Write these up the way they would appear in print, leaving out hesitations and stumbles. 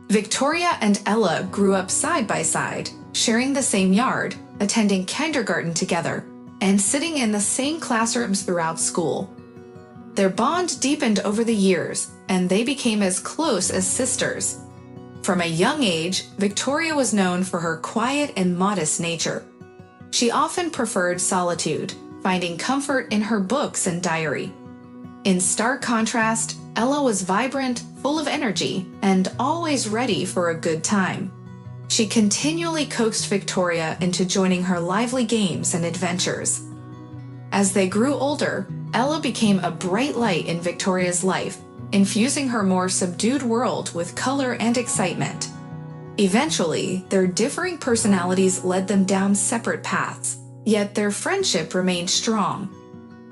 Victoria and Ella grew up side by side, sharing the same yard, attending kindergarten together, and sitting in the same classrooms throughout school. Their bond deepened over the years, and they became as close as sisters. From a young age, Victoria was known for her quiet and modest nature. She often preferred solitude, finding comfort in her books and diary. In stark contrast, Ella was vibrant, full of energy, and always ready for a good time. She continually coaxed Victoria into joining her lively games and adventures. As they grew older, Ella became a bright light in Victoria's life, infusing her more subdued world with color and excitement. Eventually, their differing personalities led them down separate paths, yet their friendship remained strong.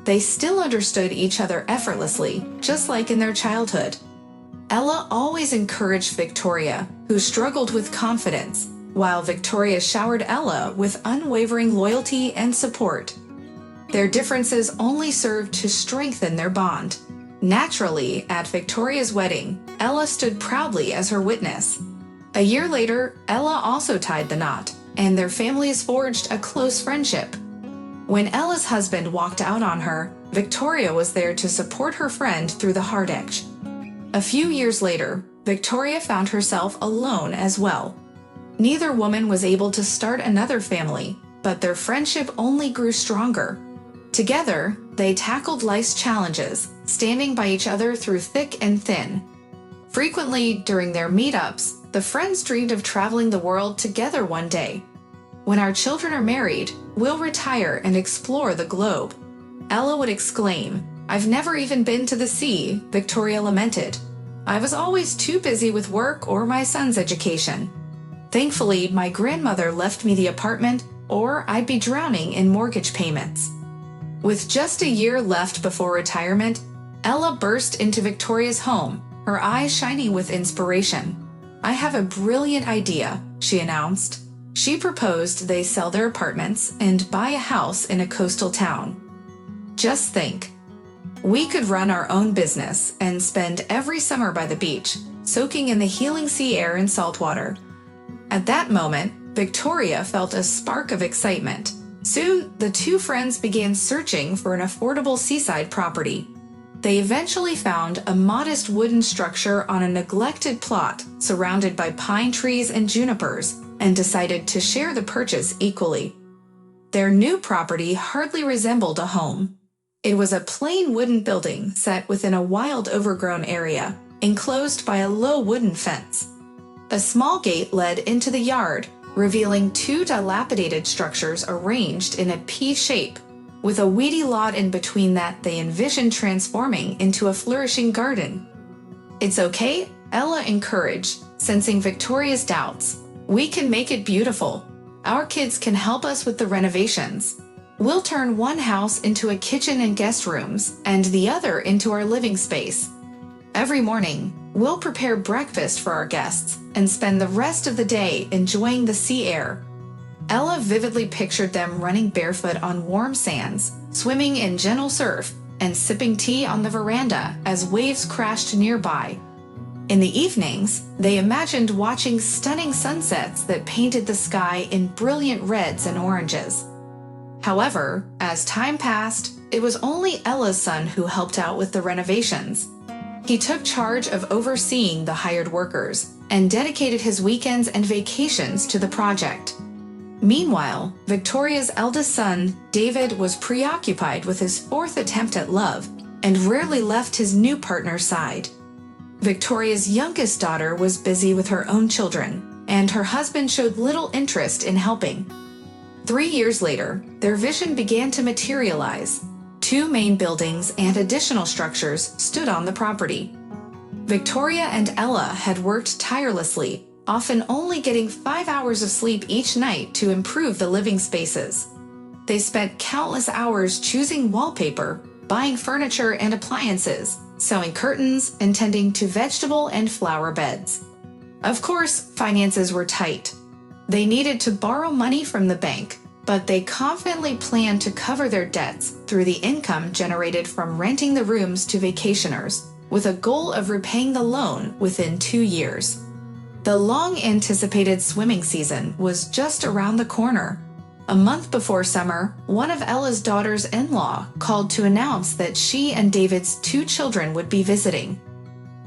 They still understood each other effortlessly, just like in their childhood. Ella always encouraged Victoria, who struggled with confidence, while Victoria showered Ella with unwavering loyalty and support. Their differences only served to strengthen their bond. Naturally, at Victoria's wedding, Ella stood proudly as her witness. A year later, Ella also tied the knot, and their families forged a close friendship. When Ella's husband walked out on her, Victoria was there to support her friend through the hard edge. A few years later, Victoria found herself alone as well. Neither woman was able to start another family, but their friendship only grew stronger. Together, they tackled life's challenges, standing by each other through thick and thin. Frequently, during their meetups, the friends dreamed of traveling the world together one day. "When our children are married, we'll retire and explore the globe," Ella would exclaim. "I've never even been to the sea," Victoria lamented. "I was always too busy with work or my son's education. Thankfully, my grandmother left me the apartment, or I'd be drowning in mortgage payments." With just a year left before retirement, Ella burst into Victoria's home, her eyes shining with inspiration. "I have a brilliant idea," she announced. She proposed they sell their apartments and buy a house in a coastal town. "Just think. We could run our own business and spend every summer by the beach, soaking in the healing sea air and salt water." At that moment, Victoria felt a spark of excitement. Soon, the two friends began searching for an affordable seaside property. They eventually found a modest wooden structure on a neglected plot surrounded by pine trees and junipers, and decided to share the purchase equally. Their new property hardly resembled a home. It was a plain wooden building set within a wild overgrown area, enclosed by a low wooden fence. A small gate led into the yard, revealing two dilapidated structures arranged in a P shape, with a weedy lot in between that they envisioned transforming into a flourishing garden. "It's okay," Ella encouraged, sensing Victoria's doubts. "We can make it beautiful. Our kids can help us with the renovations. We'll turn one house into a kitchen and guest rooms, and the other into our living space. Every morning, we'll prepare breakfast for our guests and spend the rest of the day enjoying the sea air." Ella vividly pictured them running barefoot on warm sands, swimming in gentle surf, and sipping tea on the veranda as waves crashed nearby. In the evenings, they imagined watching stunning sunsets that painted the sky in brilliant reds and oranges. However, as time passed, it was only Ella's son who helped out with the renovations. He took charge of overseeing the hired workers and dedicated his weekends and vacations to the project. Meanwhile, Victoria's eldest son, David, was preoccupied with his fourth attempt at love and rarely left his new partner's side. Victoria's youngest daughter was busy with her own children, and her husband showed little interest in helping. 3 years later, their vision began to materialize. 2 main buildings and additional structures stood on the property. Victoria and Ella had worked tirelessly, often only getting 5 hours of sleep each night to improve the living spaces. They spent countless hours choosing wallpaper, buying furniture and appliances, sewing curtains, and tending to vegetable and flower beds. Of course, finances were tight. They needed to borrow money from the bank, but they confidently planned to cover their debts through the income generated from renting the rooms to vacationers, with a goal of repaying the loan within 2 years. The long-anticipated swimming season was just around the corner. A month before summer, one of Ella's daughters-in-law called to announce that she and David's 2 children would be visiting.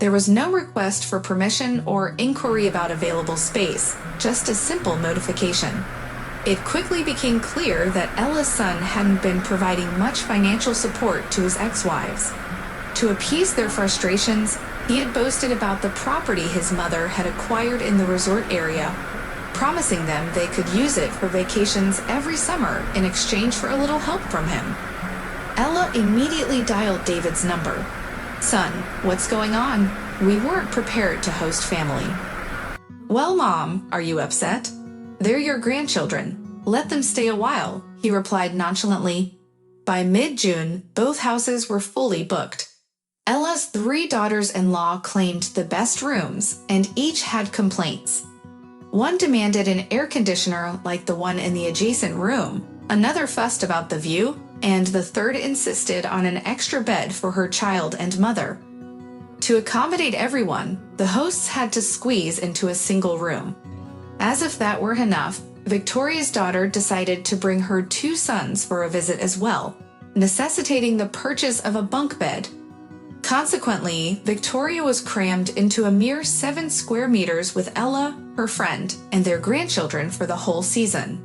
There was no request for permission or inquiry about available space, just a simple notification. It quickly became clear that Ella's son hadn't been providing much financial support to his ex-wives. To appease their frustrations, he had boasted about the property his mother had acquired in the resort area, promising them they could use it for vacations every summer in exchange for a little help from him. Ella immediately dialed David's number. "Son, what's going on? We weren't prepared to host family." "Well, Mom, are you upset? They're your grandchildren. Let them stay a while," he replied nonchalantly. By mid-June, both houses were fully booked. Ella's 3 daughters-in-law claimed the best rooms, and each had complaints. One demanded an air conditioner like the one in the adjacent room, another fussed about the view, and the third insisted on an extra bed for her child and mother. To accommodate everyone, the hosts had to squeeze into a single room. As if that were enough, Victoria's daughter decided to bring her 2 sons for a visit as well, necessitating the purchase of a bunk bed. Consequently, Victoria was crammed into a mere 7 square meters with Ella, her friend, and their grandchildren for the whole season.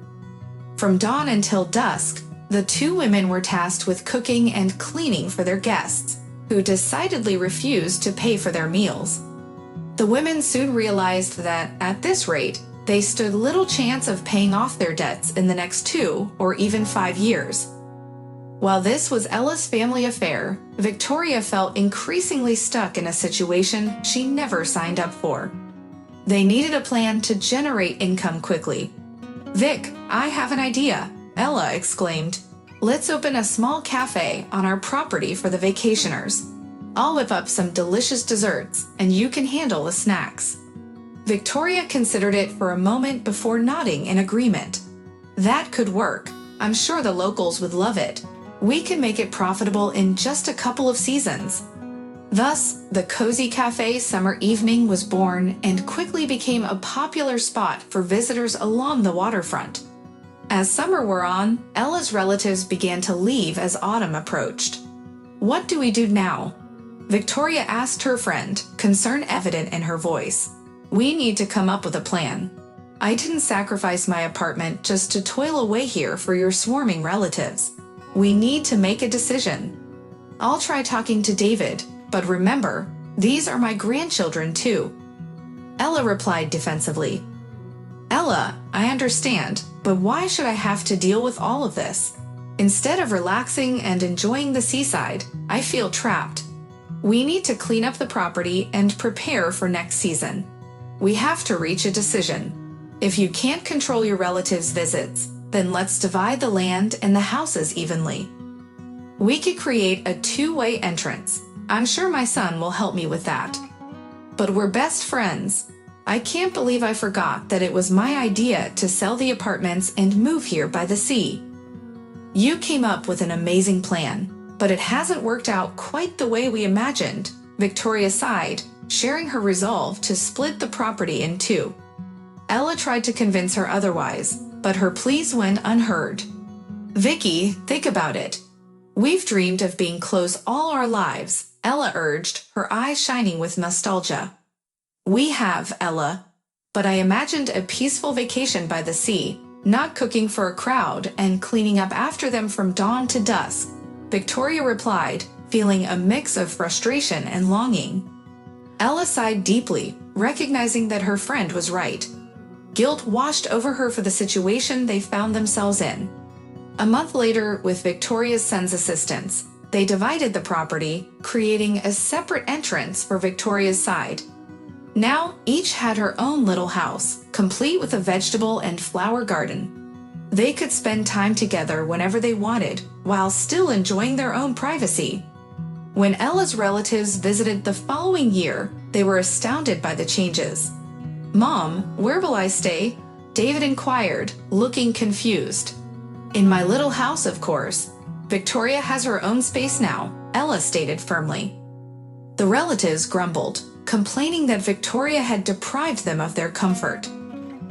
From dawn until dusk, the 2 women were tasked with cooking and cleaning for their guests, who decidedly refused to pay for their meals. The women soon realized that, at this rate, they stood little chance of paying off their debts in the next 2 or even 5 years. While this was Ella's family affair, Victoria felt increasingly stuck in a situation she never signed up for. They needed a plan to generate income quickly. "Vic, I have an idea," Ella exclaimed. "Let's open a small cafe on our property for the vacationers. I'll whip up some delicious desserts, and you can handle the snacks." Victoria considered it for a moment before nodding in agreement. "That could work. I'm sure the locals would love it. We can make it profitable in just a couple of seasons." Thus, the Cozy Cafe summer evening was born and quickly became a popular spot for visitors along the waterfront. As summer wore on, Ella's relatives began to leave as autumn approached. "What do we do now?" Victoria asked her friend, concern evident in her voice. "We need to come up with a plan. I didn't sacrifice my apartment just to toil away here for your swarming relatives. We need to make a decision. I'll try talking to David, but remember, these are my grandchildren too." Ella replied defensively. "Ella, I understand, but why should I have to deal with all of this? Instead of relaxing and enjoying the seaside, I feel trapped. We need to clean up the property and prepare for next season. We have to reach a decision. If you can't control your relatives' visits, then let's divide the land and the houses evenly. We could create a 2-way entrance. I'm sure my son will help me with that. But we're best friends. I can't believe I forgot that it was my idea to sell the apartments and move here by the sea. You came up with an amazing plan, but it hasn't worked out quite the way we imagined," Victoria sighed, sharing her resolve to split the property in 2. Ella tried to convince her otherwise, but her pleas went unheard. "Vicky, think about it. We've dreamed of being close all our lives," Ella urged, her eyes shining with nostalgia. "We have, Ella. But I imagined a peaceful vacation by the sea, not cooking for a crowd and cleaning up after them from dawn to dusk," Victoria replied, feeling a mix of frustration and longing. Ella sighed deeply, recognizing that her friend was right. Guilt washed over her for the situation they found themselves in. A month later, with Victoria's son's assistance, they divided the property, creating a separate entrance for Victoria's side. Now, each had her own little house, complete with a vegetable and flower garden. They could spend time together whenever they wanted, while still enjoying their own privacy. When Ella's relatives visited the following year, they were astounded by the changes. "Mom, where will I stay?" David inquired, looking confused. "In my little house, of course. Victoria has her own space now," Ella stated firmly. The relatives grumbled. complaining that Victoria had deprived them of their comfort.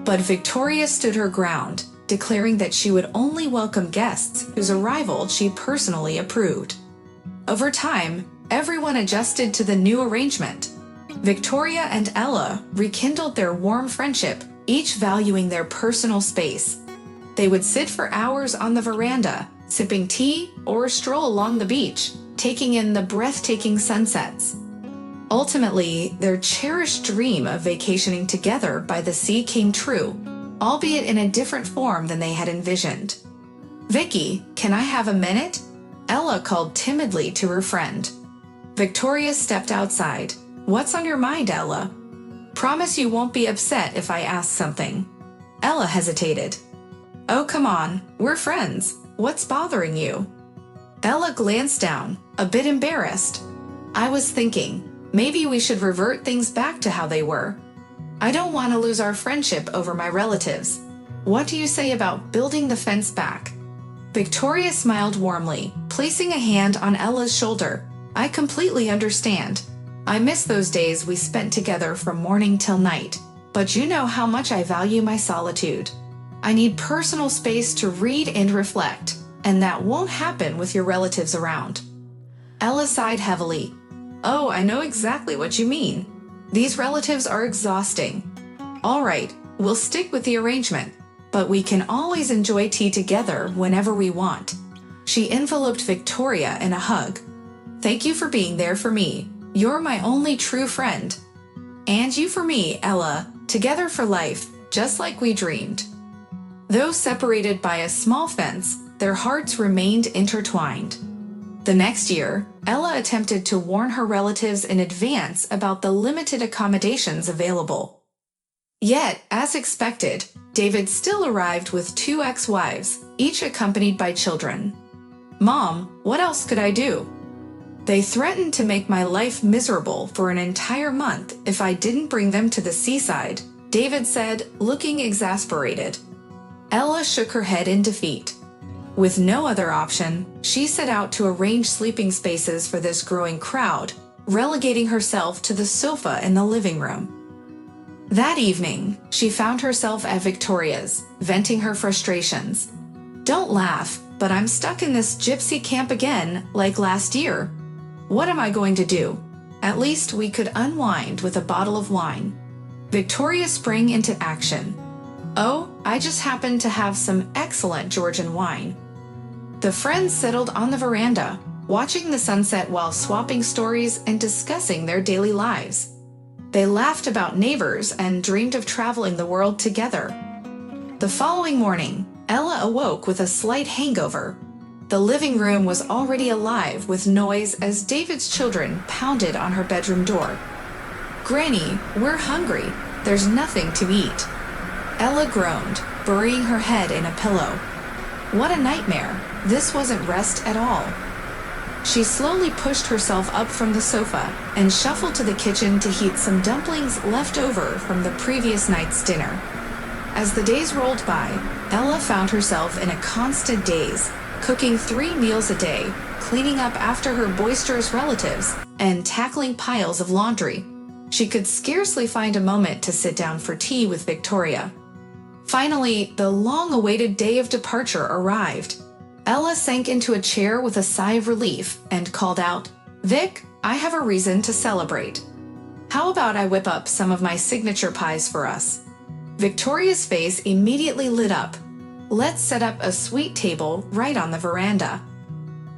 But Victoria stood her ground, declaring that she would only welcome guests whose arrival she personally approved. Over time, everyone adjusted to the new arrangement. Victoria and Ella rekindled their warm friendship, each valuing their personal space. They would sit for hours on the veranda, sipping tea or stroll along the beach, taking in the breathtaking sunsets. Ultimately, their cherished dream of vacationing together by the sea came true, albeit in a different form than they had envisioned. "Vicky, can I have a minute?" Ella called timidly to her friend. Victoria stepped outside. "What's on your mind, Ella? Promise you won't be upset if I ask something." Ella hesitated. "Oh, come on, we're friends. What's bothering you?" Ella glanced down, a bit embarrassed. "I was thinking, maybe we should revert things back to how they were. I don't want to lose our friendship over my relatives. What do you say about building the fence back?" Victoria smiled warmly, placing a hand on Ella's shoulder. "I completely understand. I miss those days we spent together from morning till night, but you know how much I value my solitude. I need personal space to read and reflect, and that won't happen with your relatives around." Ella sighed heavily. "Oh, I know exactly what you mean. These relatives are exhausting. All right, we'll stick with the arrangement, but we can always enjoy tea together whenever we want." She enveloped Victoria in a hug. "Thank you for being there for me. You're my only true friend. And you for me, Ella, together for life, just like we dreamed." Though separated by a small fence, their hearts remained intertwined. The next year, Ella attempted to warn her relatives in advance about the limited accommodations available. Yet, as expected, David still arrived with 2 ex-wives, each accompanied by children. "Mom, what else could I do? They threatened to make my life miserable for an entire month if I didn't bring them to the seaside," David said, looking exasperated. Ella shook her head in defeat. With no other option, she set out to arrange sleeping spaces for this growing crowd, relegating herself to the sofa in the living room. That evening, she found herself at Victoria's, venting her frustrations. "Don't laugh, but I'm stuck in this gypsy camp again, like last year. What am I going to do? At least we could unwind with a bottle of wine." Victoria sprang into action. "Oh, I just happen to have some excellent Georgian wine." The friends settled on the veranda, watching the sunset while swapping stories and discussing their daily lives. They laughed about neighbors and dreamed of traveling the world together. The following morning, Ella awoke with a slight hangover. The living room was already alive with noise as David's children pounded on her bedroom door. "Granny, we're hungry. There's nothing to eat." Ella groaned, burying her head in a pillow. What a nightmare. This wasn't rest at all. She slowly pushed herself up from the sofa and shuffled to the kitchen to heat some dumplings left over from the previous night's dinner. As the days rolled by, Ella found herself in a constant daze, cooking 3 meals a day, cleaning up after her boisterous relatives, and tackling piles of laundry. She could scarcely find a moment to sit down for tea with Victoria. Finally, the long-awaited day of departure arrived. Ella sank into a chair with a sigh of relief and called out, "Vic, I have a reason to celebrate. How about I whip up some of my signature pies for us?" Victoria's face immediately lit up. "Let's set up a sweet table right on the veranda."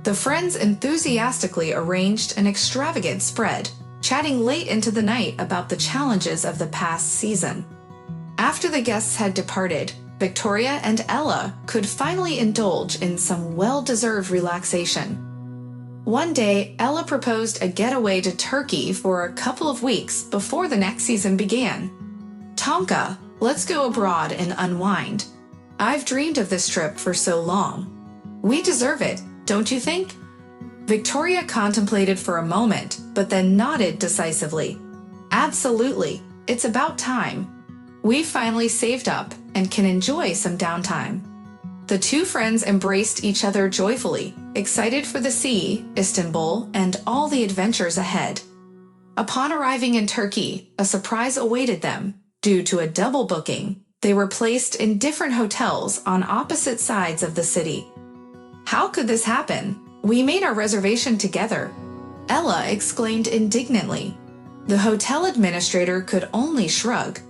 The friends enthusiastically arranged an extravagant spread, chatting late into the night about the challenges of the past season. After the guests had departed, Victoria and Ella could finally indulge in some well-deserved relaxation. One day, Ella proposed a getaway to Turkey for a couple of weeks before the next season began. "Tonka, let's go abroad and unwind. I've dreamed of this trip for so long. We deserve it, don't you think?" Victoria contemplated for a moment, but then nodded decisively. "Absolutely, it's about time. We've finally saved up and can enjoy some downtime." The 2 friends embraced each other joyfully, excited for the sea, Istanbul, and all the adventures ahead. Upon arriving in Turkey, a surprise awaited them. Due to a double booking, they were placed in different hotels on opposite sides of the city. How could this happen? We made our reservation together, Ella exclaimed indignantly. The hotel administrator could only shrug.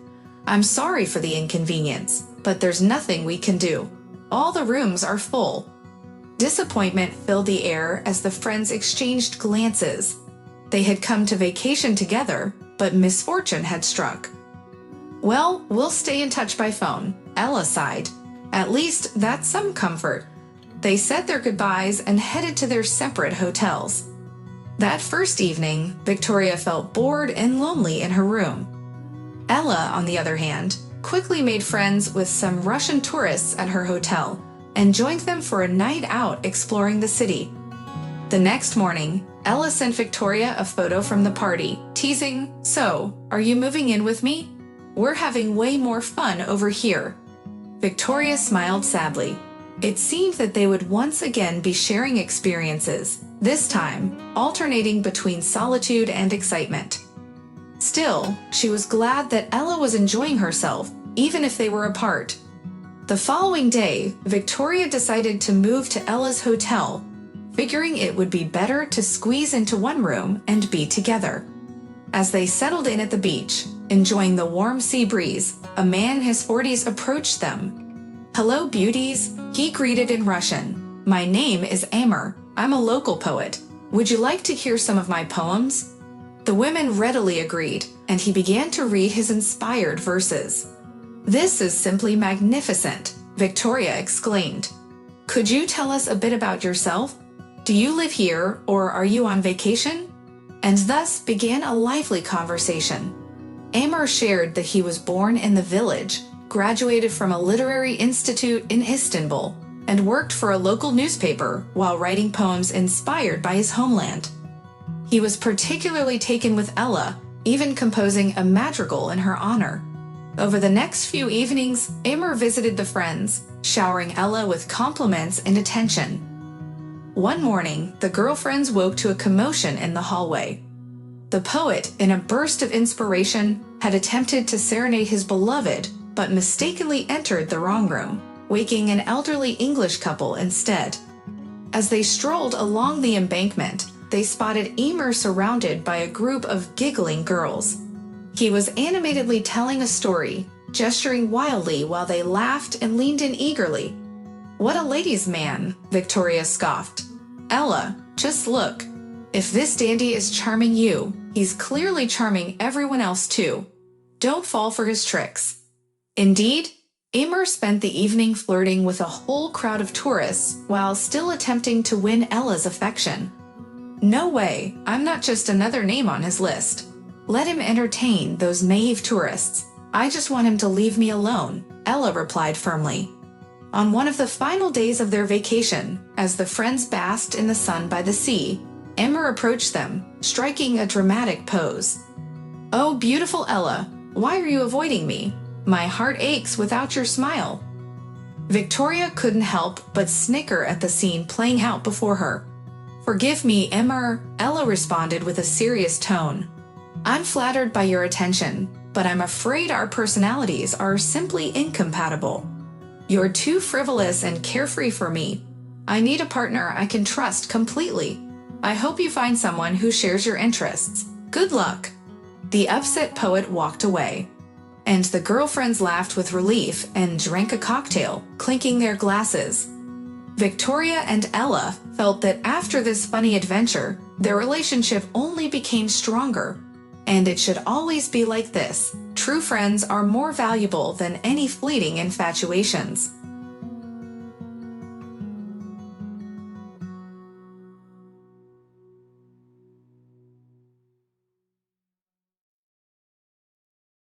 I'm sorry for the inconvenience, but there's nothing we can do. All the rooms are full. Disappointment filled the air as the friends exchanged glances. They had come to vacation together, but misfortune had struck. Well, we'll stay in touch by phone, Ella sighed. At least that's some comfort. They said their goodbyes and headed to their separate hotels. That first evening, Victoria felt bored and lonely in her room. Ella, on the other hand, quickly made friends with some Russian tourists at her hotel and joined them for a night out exploring the city. The next morning, Ella sent Victoria a photo from the party, teasing, "So, are you moving in with me? We're having way more fun over here." Victoria smiled sadly. It seemed that they would once again be sharing experiences, this time alternating between solitude and excitement. Still, she was glad that Ella was enjoying herself, even if they were apart. The following day, Victoria decided to move to Ella's hotel, figuring it would be better to squeeze into one room and be together. As they settled in at the beach, enjoying the warm sea breeze, a man in his 40s approached them. "Hello, beauties," he greeted in Russian. "My name is Emir. I'm a local poet. Would you like to hear some of my poems?" The women readily agreed, and he began to read his inspired verses. "This is simply magnificent," Victoria exclaimed. "Could you tell us a bit about yourself? Do you live here, or are you on vacation?" And thus began a lively conversation. Emir shared that he was born in the village, graduated from a literary institute in Istanbul, and worked for a local newspaper while writing poems inspired by his homeland. He was particularly taken with Ella, even composing a madrigal in her honor. Over the next few evenings, Emir visited the friends, showering Ella with compliments and attention. One morning, the girlfriends woke to a commotion in the hallway. The poet, in a burst of inspiration, had attempted to serenade his beloved, but mistakenly entered the wrong room, waking an elderly English couple instead. As they strolled along the embankment, they spotted Emir surrounded by a group of giggling girls. He was animatedly telling a story, gesturing wildly while they laughed and leaned in eagerly. "What a ladies' man," Victoria scoffed. "Ella, just look. If this dandy is charming you, he's clearly charming everyone else too. Don't fall for his tricks." Indeed, Emir spent the evening flirting with a whole crowd of tourists while still attempting to win Ella's affection. "No way, I'm not just another name on his list. Let him entertain those naive tourists. I just want him to leave me alone," Ella replied firmly. On one of the final days of their vacation, as the friends basked in the sun by the sea, Emir approached them, striking a dramatic pose. "Oh, beautiful Ella, why are you avoiding me? My heart aches without your smile." Victoria couldn't help but snicker at the scene playing out before her. "Forgive me, Emir," Ella responded with a serious tone. "I'm flattered by your attention, but I'm afraid our personalities are simply incompatible. You're too frivolous and carefree for me. I need a partner I can trust completely. I hope you find someone who shares your interests. Good luck." The upset poet walked away, and the girlfriends laughed with relief and drank a cocktail, clinking their glasses. Victoria and Ella felt that after this funny adventure, their relationship only became stronger. And it should always be like this. True friends are more valuable than any fleeting infatuations.